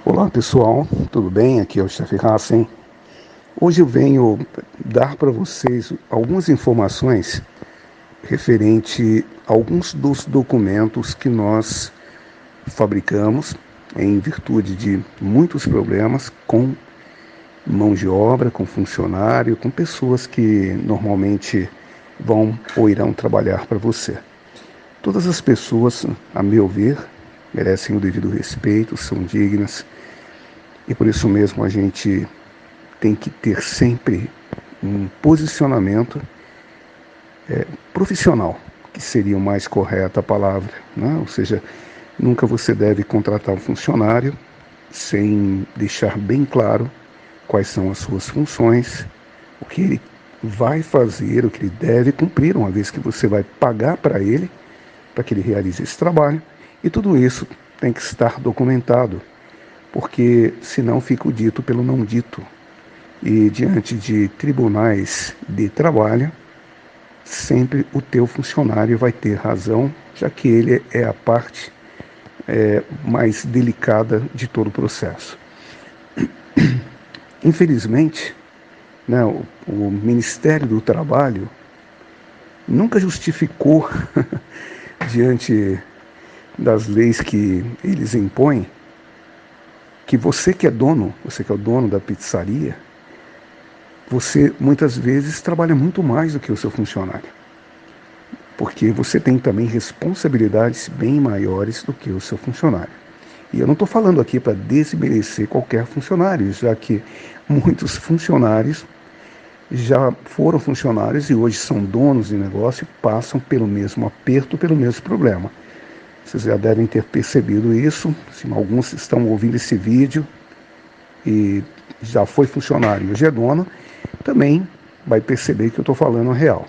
Olá pessoal, tudo bem? Aqui é o chefe Hassen. Hoje eu venho dar para vocês algumas informações referente a alguns dos documentos que nós fabricamos em virtude de muitos problemas com mão de obra, com funcionário, com pessoas que normalmente vão ou irão trabalhar para você. Todas as pessoas, a meu ver, merecem o devido respeito, são dignas e por isso mesmo a gente tem que ter sempre um posicionamento profissional, que seria o mais correta a palavra, né? Ou seja, nunca você deve contratar um funcionário sem deixar bem claro quais são as suas funções, o que ele vai fazer, o que ele deve cumprir, uma vez que você vai pagar para ele, para que ele realize esse trabalho, e tudo isso tem que estar documentado, porque senão fica o dito pelo não dito. E diante de tribunais de trabalho, sempre o teu funcionário vai ter razão, já que ele é a parte mais delicada de todo o processo. Infelizmente, né, o Ministério do Trabalho nunca justificou, diante das leis que eles impõem, que você que é dono, você que é o dono da pizzaria, você muitas vezes trabalha muito mais do que o seu funcionário. Porque você tem também responsabilidades bem maiores do que o seu funcionário. E eu não estou falando aqui para desmerecer qualquer funcionário, já que muitos funcionários já foram funcionários e hoje são donos de negócio e passam pelo mesmo aperto, pelo mesmo problema. Vocês já devem ter percebido isso, se alguns estão ouvindo esse vídeo e já foi funcionário e hoje é dono, também vai perceber que eu estou falando a real.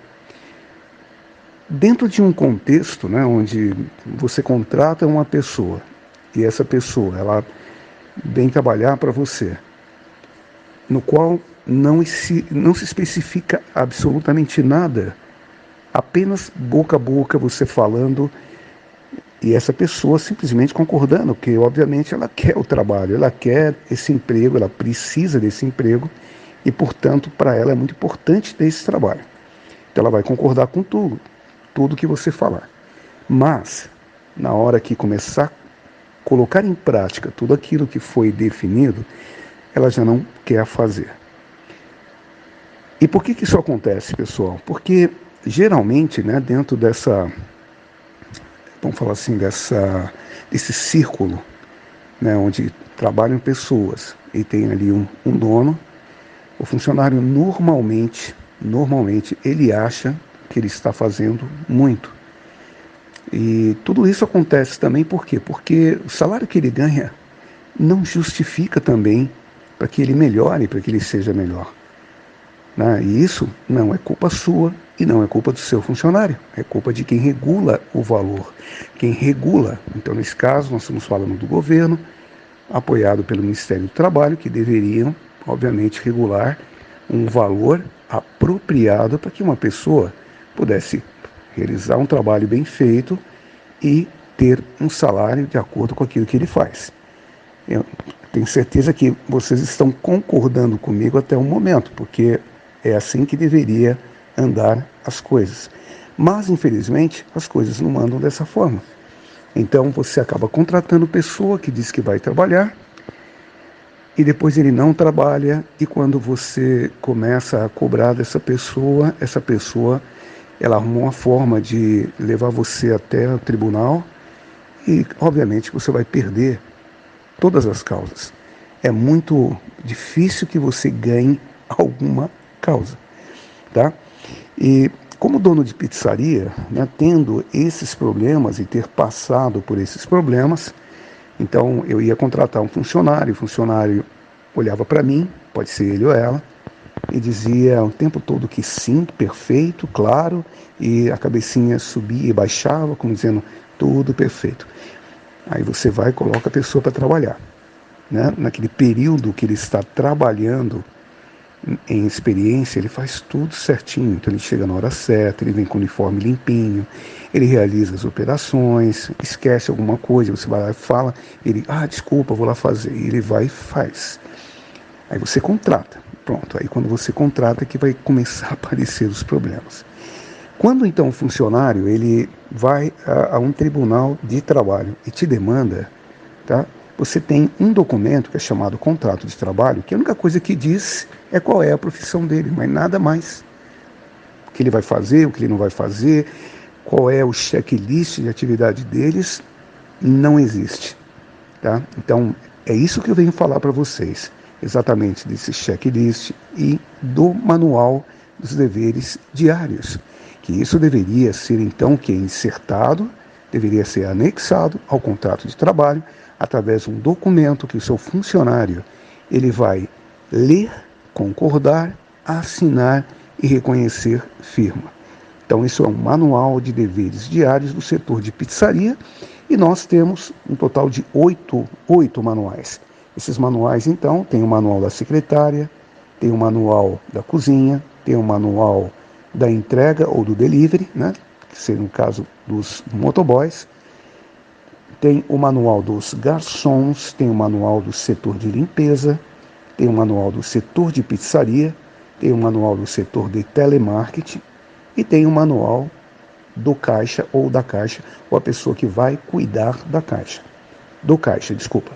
Dentro de um contexto, né, onde você contrata uma pessoa e essa pessoa ela vem trabalhar para você, no qual não se especifica absolutamente nada, apenas boca a boca você falando e essa pessoa simplesmente concordando, que obviamente ela quer o trabalho, ela quer esse emprego, ela precisa desse emprego e, portanto, para ela é muito importante ter esse trabalho. Então ela vai concordar com tudo que você falar. Mas, na hora que começar a colocar em prática tudo aquilo que foi definido, ela já não quer fazer. E por que isso acontece, pessoal? Porque, geralmente, né, dentro vamos falar assim, desse círculo, né, onde trabalham pessoas e tem ali um dono, o funcionário normalmente, ele acha que ele está fazendo muito. E tudo isso acontece também por quê? Porque o salário que ele ganha não justifica também para que ele melhore, para que ele seja melhor. Né? E isso não é culpa sua e não é culpa do seu funcionário, é culpa de quem regula o valor. Quem regula, então nesse caso nós estamos falando do governo, apoiado pelo Ministério do Trabalho, que deveriam, obviamente, regular um valor apropriado para que uma pessoa pudesse realizar um trabalho bem feito e ter um salário de acordo com aquilo que ele faz. Eu tenho certeza que vocês estão concordando comigo até o momento, porque é assim que deveria andar as coisas. Mas, infelizmente, as coisas não andam dessa forma. Então, você acaba contratando pessoa que diz que vai trabalhar e depois ele não trabalha, e quando você começa a cobrar dessa pessoa, essa pessoa ela arruma uma forma de levar você até o tribunal e, obviamente, você vai perder todas as causas. É muito difícil que você ganhe alguma causa, tá? E como dono de pizzaria, né, tendo esses problemas e ter passado por esses problemas, então eu ia contratar um funcionário, o funcionário olhava para mim, pode ser ele ou ela, e dizia o tempo todo que sim, perfeito, claro, e a cabecinha subia e baixava, como dizendo tudo perfeito. Aí você vai e coloca a pessoa para trabalhar. Né? Naquele período que ele está trabalhando, em experiência, ele faz tudo certinho. Então ele chega na hora certa, ele vem com o uniforme limpinho, ele realiza as operações, esquece alguma coisa, você vai lá e fala, ele, desculpa, vou lá fazer. E ele vai e faz. Aí você contrata. Pronto, aí quando você contrata é que vai começar a aparecer os problemas. Quando então o funcionário ele vai a um tribunal de trabalho e te demanda, tá? Você tem um documento que é chamado contrato de trabalho, que a única coisa que diz é qual é a profissão dele, mas nada mais. O que ele vai fazer, o que ele não vai fazer, qual é o checklist de atividade deles, não existe. Tá? Então, é isso que eu venho falar para vocês, exatamente desse checklist e do manual dos deveres diários, que isso deveria ser, então, que é insertado, deveria ser anexado ao contrato de trabalho, através de um documento que o seu funcionário ele vai ler, concordar, assinar e reconhecer firma. Então, isso é um manual de deveres diários do setor de pizzaria e nós temos um total de oito manuais. Esses manuais, então, tem o manual da secretária, tem o manual da cozinha, tem o manual da entrega ou do delivery, né, que seria no caso dos motoboys, tem o manual dos garçons, tem o manual do setor de limpeza, tem o manual do setor de pizzaria, tem o manual do setor de telemarketing e tem o manual do caixa ou da caixa, ou a pessoa que vai cuidar da caixa. Do caixa, desculpa.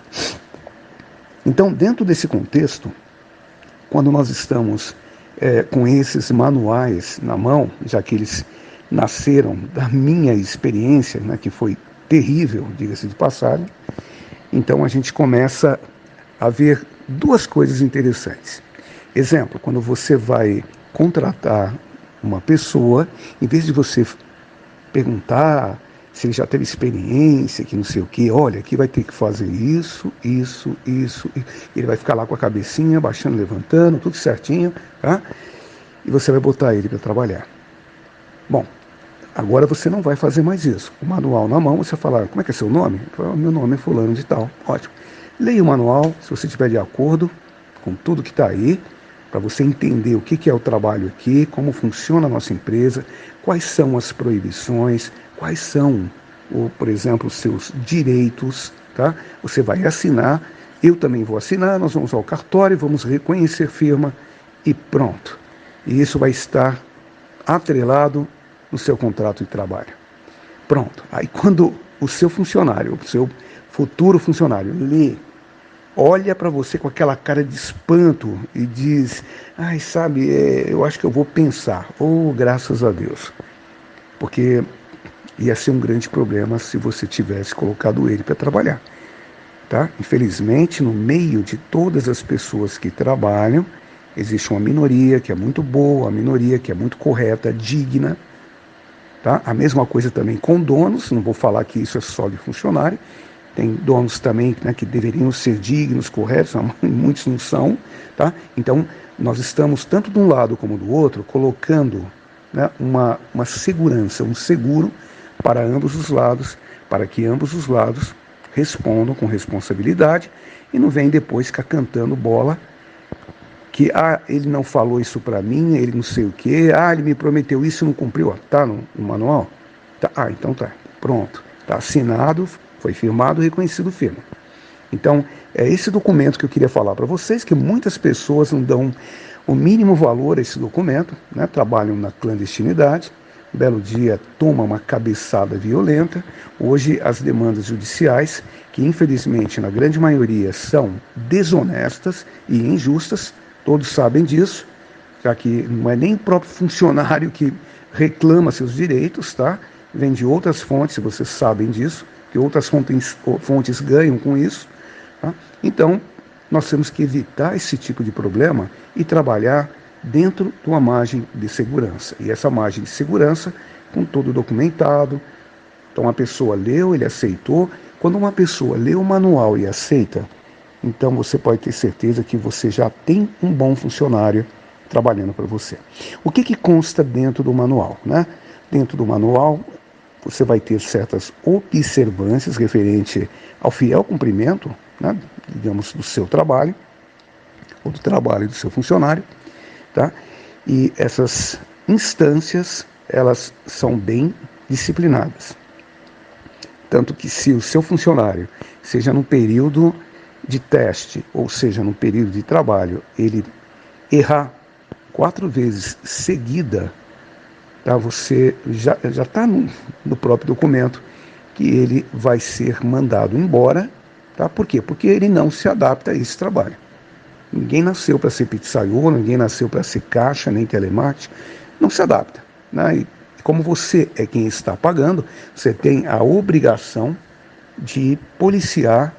Então, dentro desse contexto, quando nós estamos com esses manuais na mão, já que eles nasceram da minha experiência, né, que foi terrível, diga-se de passagem, então a gente começa a ver duas coisas interessantes. Exemplo, quando você vai contratar uma pessoa, em vez de você perguntar se ele já teve experiência, que não sei o quê, olha, aqui vai ter que fazer isso, isso, isso, ele vai ficar lá com a cabecinha, baixando, levantando, tudo certinho, tá? E você vai botar ele para trabalhar. Bom, agora você não vai fazer mais isso. O manual na mão, você fala, como é que é seu nome? Falo, meu nome é fulano de tal. Ótimo. Leia o manual, se você estiver de acordo com tudo que está aí, para você entender o que é o trabalho aqui, como funciona a nossa empresa, quais são as proibições, quais são, por exemplo, os seus direitos, tá? Você vai assinar, eu também vou assinar, nós vamos ao cartório, vamos reconhecer firma e pronto. E isso vai estar atrelado no seu contrato de trabalho. Pronto. Aí quando o seu funcionário, o seu futuro funcionário, lê, olha para você com aquela cara de espanto e diz, sabe, eu acho que eu vou pensar. Oh, graças a Deus. Porque ia ser um grande problema se você tivesse colocado ele para trabalhar. Tá? Infelizmente, no meio de todas as pessoas que trabalham, existe uma minoria que é muito boa, uma minoria que é muito correta, digna. Tá? A mesma coisa também com donos, não vou falar que isso é só de funcionário, tem donos também, né, que deveriam ser dignos, corretos, muitos não são. Tá? Então, nós estamos, tanto de um lado como do outro, colocando, né, uma segurança, um seguro para ambos os lados, para que ambos os lados respondam com responsabilidade e não venham depois ficar cantando bola que ele não falou isso para mim, ele não sei o quê, ele me prometeu isso e não cumpriu, tá no manual? Tá, então tá, pronto, tá assinado, foi firmado, reconhecido firma. Então, é esse documento que eu queria falar para vocês, que muitas pessoas não dão o mínimo valor a esse documento, né, trabalham na clandestinidade, um belo dia toma uma cabeçada violenta. Hoje as demandas judiciais, que infelizmente na grande maioria são desonestas e injustas, todos sabem disso, já que não é nem o próprio funcionário que reclama seus direitos, tá? Vem de outras fontes, vocês sabem disso, que outras fontes ganham com isso. Tá? Então, nós temos que evitar esse tipo de problema e trabalhar dentro de uma margem de segurança. E essa margem de segurança, com todo documentado. Então, a pessoa leu, ele aceitou. Quando uma pessoa lê o manual e aceita, então você pode ter certeza que você já tem um bom funcionário trabalhando para você. O que consta dentro do manual, né? Dentro do manual, você vai ter certas observâncias referente ao fiel cumprimento, né, digamos, do seu trabalho, ou do trabalho do seu funcionário. tá? E essas instâncias, elas são bem disciplinadas. Tanto que se o seu funcionário, seja num período de teste, ou seja, num período de trabalho, ele errar 4 vezes seguida, tá? Você já está no próprio documento que ele vai ser mandado embora, tá? Por quê? Porque ele não se adapta a esse trabalho. Ninguém nasceu para ser pizzaiolo, ninguém nasceu para ser caixa, nem telemarketing, não se adapta, né? E como você é quem está pagando, você tem a obrigação de policiar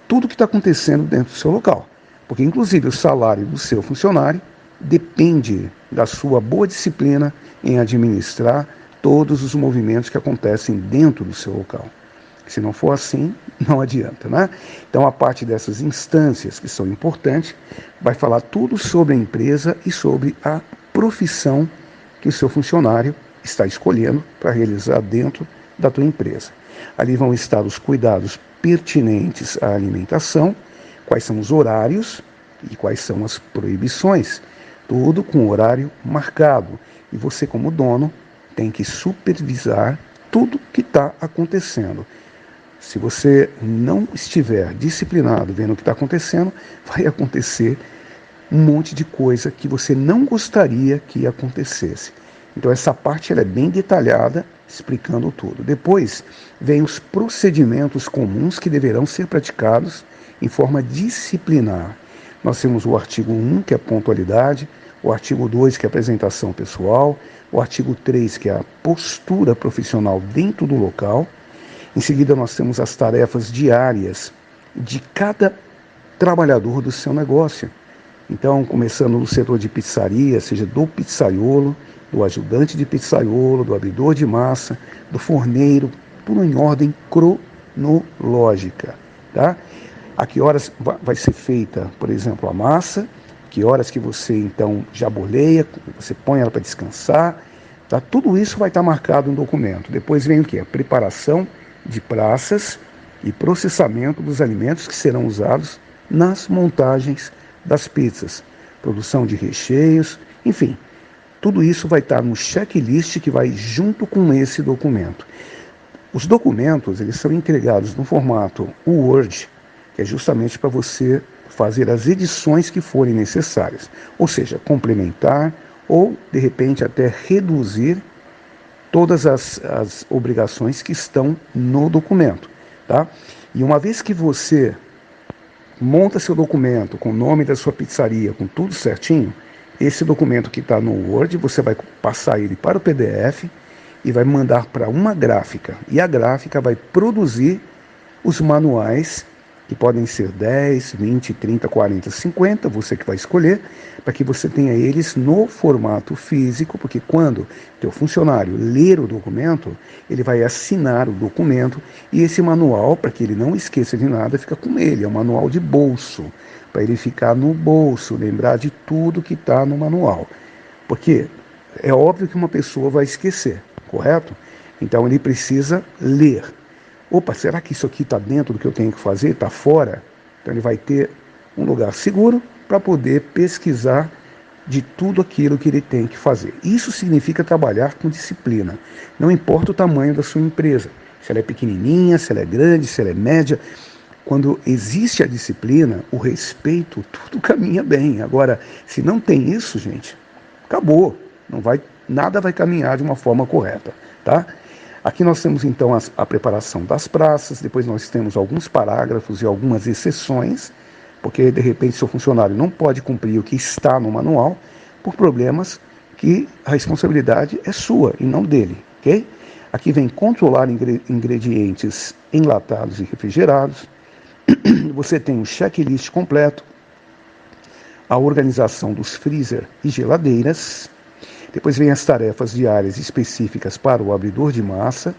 tudo que está acontecendo dentro do seu local. Porque, inclusive, o salário do seu funcionário depende da sua boa disciplina em administrar todos os movimentos que acontecem dentro do seu local. Se não for assim, não adianta, né? Então, a parte dessas instâncias que são importantes, vai falar tudo sobre a empresa e sobre a profissão que o seu funcionário está escolhendo para realizar dentro da tua empresa. Ali vão estar os cuidados pertinentes à alimentação, quais são os horários e quais são as proibições. Tudo com horário marcado. E você, como dono, tem que supervisar tudo que está acontecendo. Se você não estiver disciplinado vendo o que está acontecendo, vai acontecer um monte de coisa que você não gostaria que acontecesse. Então essa parte ela é bem detalhada, explicando tudo. Depois vem os procedimentos comuns que deverão ser praticados em forma disciplinar. Nós temos o artigo 1, que é a pontualidade, o artigo 2, que é a apresentação pessoal, o artigo 3, que é a postura profissional dentro do local. Em seguida, nós temos as tarefas diárias de cada trabalhador do seu negócio. Então, começando no setor de pizzaria, seja do pizzaiolo, do ajudante de pizzaiolo, do abridor de massa, do forneiro, tudo em ordem cronológica, tá? A que horas vai ser feita, por exemplo, a massa, que horas que você, então, já boleia, você põe ela para descansar, tá? Tudo isso vai estar marcado no documento. Depois vem o quê? A preparação de praças e processamento dos alimentos que serão usados nas montagens das pizzas, produção de recheios, enfim, tudo isso vai estar no checklist que vai junto com esse documento. Os documentos, eles são entregados no formato Word, que é justamente para você fazer as edições que forem necessárias, ou seja, complementar ou, de repente, até reduzir todas as obrigações que estão no documento, tá? E uma vez que você monta seu documento com o nome da sua pizzaria, com tudo certinho, esse documento que está no Word, você vai passar ele para o PDF e vai mandar para uma gráfica. E a gráfica vai produzir os manuais, que podem ser 10, 20, 30, 40, 50, você que vai escolher, para que você tenha eles no formato físico, porque quando teu funcionário ler o documento, ele vai assinar o documento e esse manual, para que ele não esqueça de nada, fica com ele, é um manual de bolso, para ele ficar no bolso, lembrar de tudo que está no manual. Porque é óbvio que uma pessoa vai esquecer, correto? Então ele precisa ler. Opa, será que isso aqui está dentro do que eu tenho que fazer? Está fora? Então ele vai ter um lugar seguro para poder pesquisar de tudo aquilo que ele tem que fazer. Isso significa trabalhar com disciplina. Não importa o tamanho da sua empresa. Se ela é pequenininha, se ela é grande, se ela é média. Quando existe a disciplina, o respeito, tudo caminha bem. Agora, se não tem isso, gente, acabou. Nada vai caminhar de uma forma correta, tá? Aqui nós temos então a preparação das praças, depois nós temos alguns parágrafos e algumas exceções, porque de repente seu funcionário não pode cumprir o que está no manual por problemas que a responsabilidade é sua e não dele, ok? Aqui vem controlar ingredientes enlatados e refrigerados, você tem o checklist completo, a organização dos freezer e geladeiras. Depois vem as tarefas diárias específicas para o abridor de massa,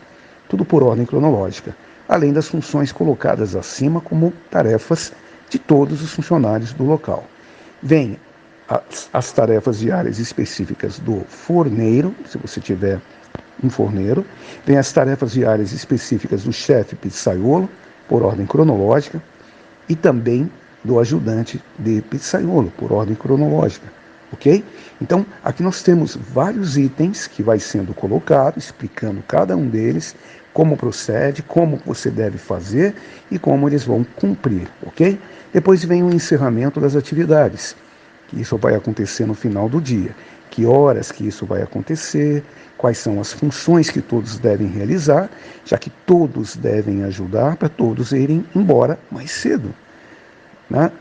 tudo por ordem cronológica, além das funções colocadas acima como tarefas de todos os funcionários do local. Vem as tarefas diárias específicas do forneiro, se você tiver um forneiro. Vem as tarefas diárias específicas do chefe pizzaiolo, por ordem cronológica, e também do ajudante de pizzaiolo, por ordem cronológica. ok? Então, aqui nós temos vários itens que vai sendo colocado, explicando cada um deles, como procede, como você deve fazer e como eles vão cumprir, ok? Depois vem o encerramento das atividades, que isso vai acontecer no final do dia. Que horas que isso vai acontecer, quais são as funções que todos devem realizar, já que todos devem ajudar para todos irem embora mais cedo. Né?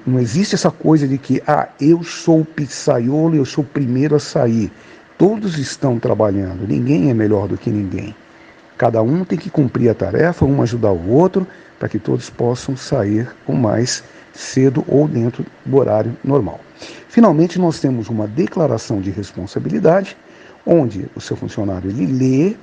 Não existe essa coisa de que eu sou o pizzaiolo, eu sou o primeiro a sair. Todos estão trabalhando, ninguém é melhor do que ninguém. Cada um tem que cumprir a tarefa, um ajudar o outro, para que todos possam sair o mais cedo ou dentro do horário normal. Finalmente, nós temos uma declaração de responsabilidade, onde o seu funcionário ele lê,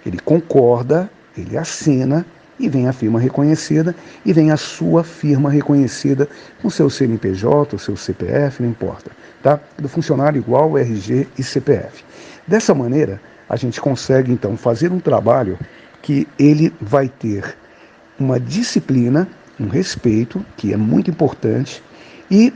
ele concorda, ele assina e vem a firma reconhecida e vem a sua firma reconhecida com seu CNPJ, o seu CPF, não importa, tá? Do funcionário igual RG e CPF. Dessa maneira, a gente consegue então fazer um trabalho que ele vai ter uma disciplina, um respeito, que é muito importante, e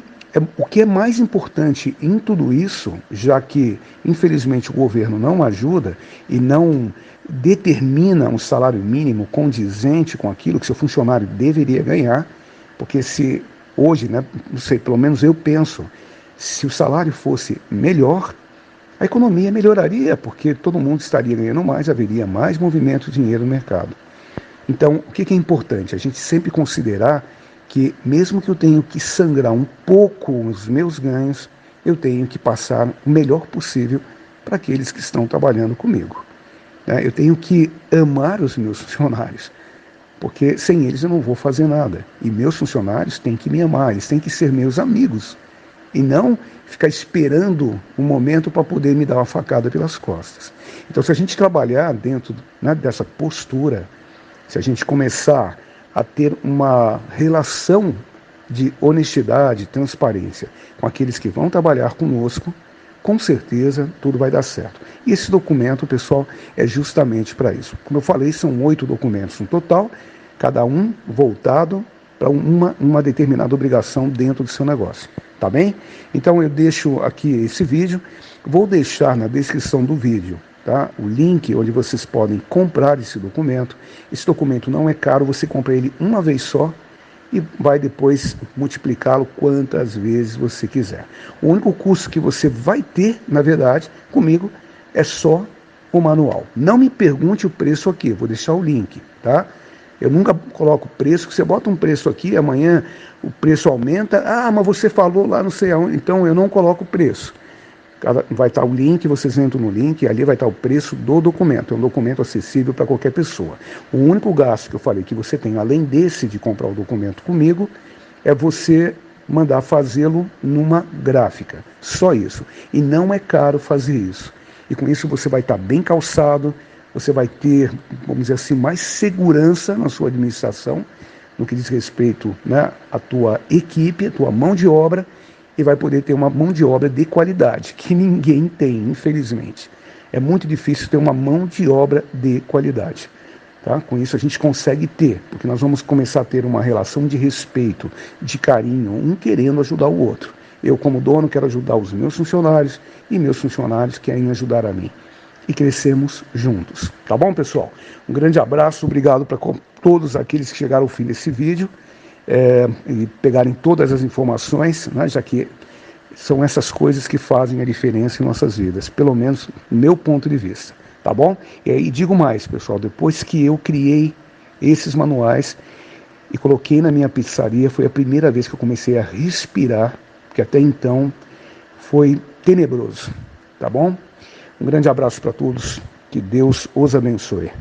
o que é mais importante em tudo isso, já que infelizmente o governo não ajuda e não determina um salário mínimo condizente com aquilo que seu funcionário deveria ganhar, porque se hoje, né, não sei, pelo menos eu penso, se o salário fosse melhor, a economia melhoraria, porque todo mundo estaria ganhando mais, haveria mais movimento de dinheiro no mercado. Então, o que é importante? A gente sempre considerar que, mesmo que eu tenha que sangrar um pouco os meus ganhos, eu tenho que passar o melhor possível para aqueles que estão trabalhando comigo. Eu tenho que amar os meus funcionários, porque sem eles eu não vou fazer nada. E meus funcionários têm que me amar, eles têm que ser meus amigos. E não ficar esperando um momento para poder me dar uma facada pelas costas. Então, se a gente trabalhar dentro, né, dessa postura, se a gente começar a ter uma relação de honestidade, transparência com aqueles que vão trabalhar conosco, com certeza tudo vai dar certo. E esse documento, pessoal, é justamente para isso. Como eu falei, são 8 documentos no total, cada um voltado para uma determinada obrigação dentro do seu negócio. Tá bem? Então eu deixo aqui esse vídeo, vou deixar na descrição do vídeo, tá, o link onde vocês podem comprar esse documento. Esse documento não é caro, você compra ele uma vez só e vai depois multiplicá-lo quantas vezes você quiser. O único custo que você vai ter, na verdade, comigo, é só o manual. Não me pergunte o preço aqui, vou deixar o link, tá? Eu nunca coloco preço, você bota um preço aqui, amanhã o preço aumenta, mas você falou lá não sei aonde, então eu não coloco preço. Vai estar o link, vocês entram no link e ali vai estar o preço do documento. É um documento acessível para qualquer pessoa. O único gasto que eu falei que você tem, além desse de comprar o documento comigo, é você mandar fazê-lo numa gráfica. Só isso. E não é caro fazer isso. E com isso você vai estar bem calçado, você vai ter, vamos dizer assim, mais segurança na sua administração, no que diz respeito, né, à tua equipe, à tua mão de obra, e vai poder ter uma mão de obra de qualidade, que ninguém tem, infelizmente. É muito difícil ter uma mão de obra de qualidade. Tá? Com isso a gente consegue ter, porque nós vamos começar a ter uma relação de respeito, de carinho, um querendo ajudar o outro. Eu, como dono, quero ajudar os meus funcionários e meus funcionários querem ajudar a mim. E crescemos juntos. Tá bom, pessoal? Um grande abraço, obrigado para todos aqueles que chegaram ao fim desse vídeo. E pegarem todas as informações, né, já que são essas coisas que fazem a diferença em nossas vidas, pelo menos do meu ponto de vista, tá bom? E digo mais, pessoal, depois que eu criei esses manuais e coloquei na minha pizzaria, foi a primeira vez que eu comecei a respirar, porque até então foi tenebroso, tá bom? Um grande abraço para todos, que Deus os abençoe.